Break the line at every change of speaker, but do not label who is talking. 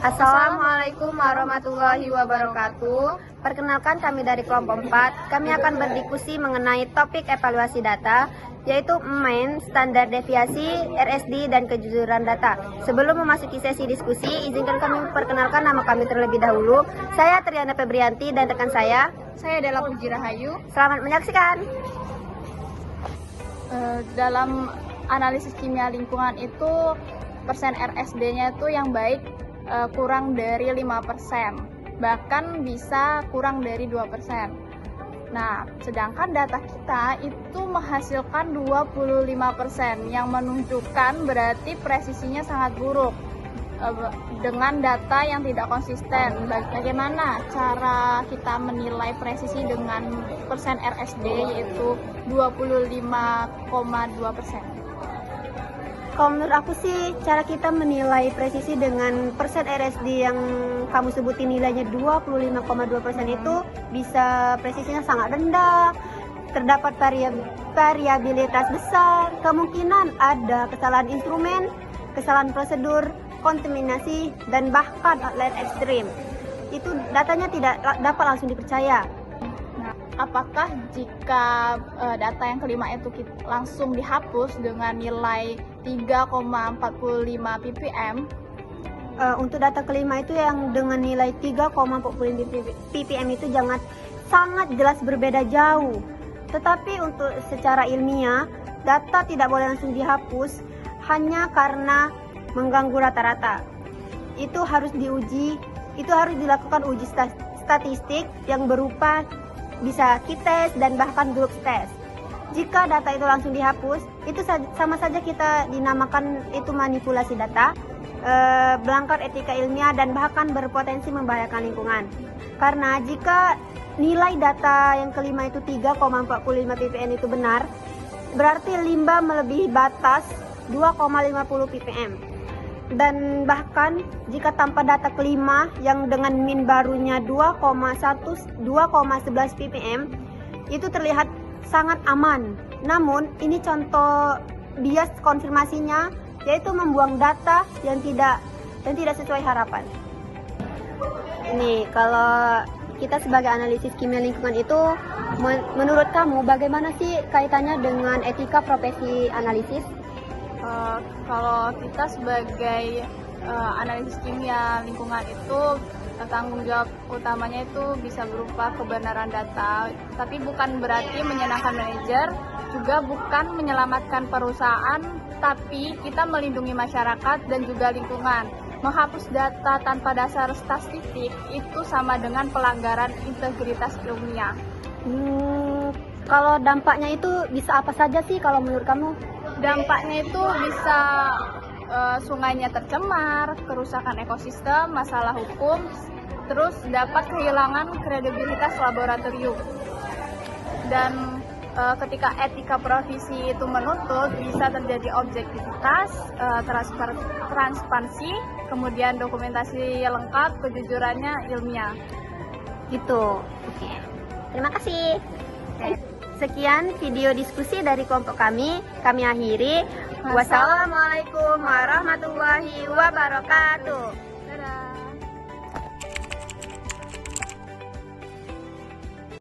Assalamualaikum warahmatullahi wabarakatuh. Perkenalkan, kami dari kelompok 4. Kami akan berdiskusi mengenai topik evaluasi data, yaitu main, standar deviasi, RSD, dan kejujuran data. Sebelum memasuki sesi diskusi, izinkan kami perkenalkan nama kami terlebih dahulu. Saya Triana Febrianti dan rekan saya
adalah Puji Rahayu.
Selamat menyaksikan.
Dalam analisis kimia lingkungan itu persen RSD-nya itu yang baik kurang dari 5%, bahkan bisa kurang dari 2%. Nah, sedangkan data kita itu menghasilkan 25%, yang menunjukkan berarti presisinya sangat buruk dengan data yang tidak konsisten. Bagaimana cara kita menilai presisi dengan persen RSD yaitu 25,2%?
Kalau menurut aku sih, cara kita menilai presisi dengan persen RSD yang kamu sebutin nilainya 25,2% itu bisa presisinya sangat rendah, terdapat variabilitas besar, kemungkinan ada kesalahan instrumen, kesalahan prosedur, kontaminasi, dan bahkan outlier ekstrim. Itu datanya tidak dapat langsung dipercaya.
Apakah jika data yang kelima itu langsung dihapus dengan nilai 3,45 ppm?
Untuk data kelima itu yang dengan nilai 3,45 ppm itu sangat jelas berbeda jauh. Tetapi untuk secara ilmiah, data tidak boleh langsung dihapus hanya karena mengganggu rata-rata. Itu harus dilakukan uji statistik yang berupa bisa t-test dan bahkan group test. Jika data itu langsung dihapus, itu sama saja kita dinamakan itu manipulasi data, melanggar etika ilmiah, dan bahkan berpotensi membahayakan lingkungan. Karena jika nilai data yang kelima itu 3,45 ppm itu benar, berarti limbah melebihi batas 2,50 ppm. Dan bahkan jika tanpa data kelima yang dengan min barunya 2,11 ppm itu terlihat sangat aman. Namun ini contoh bias konfirmasinya, yaitu membuang data yang tidak sesuai harapan. Ini kalau kita sebagai analisis kimia lingkungan itu, menurut kamu bagaimana sih kaitannya dengan etika profesi analisis?
Kalau kita sebagai analisis kimia lingkungan itu, tanggung jawab utamanya itu bisa berupa kebenaran data, tapi bukan berarti menyenangkan manajer, juga bukan menyelamatkan perusahaan, tapi kita melindungi masyarakat dan juga lingkungan. Menghapus data tanpa dasar statistik itu sama dengan pelanggaran integritas ilmiah.
Kalau dampaknya itu bisa apa saja sih kalau menurut kamu?
Dampaknya itu bisa sungainya tercemar, kerusakan ekosistem, masalah hukum, terus dapat kehilangan kredibilitas laboratorium. Dan ketika etika profesi itu menuntut, bisa terjadi objektivitas, transparansi, kemudian dokumentasi lengkap, kejujurannya ilmiah.
Gitu. Oke. Terima kasih. Sekian video diskusi dari kelompok kami akhiri. Wassalamualaikum warahmatullahi wabarakatuh.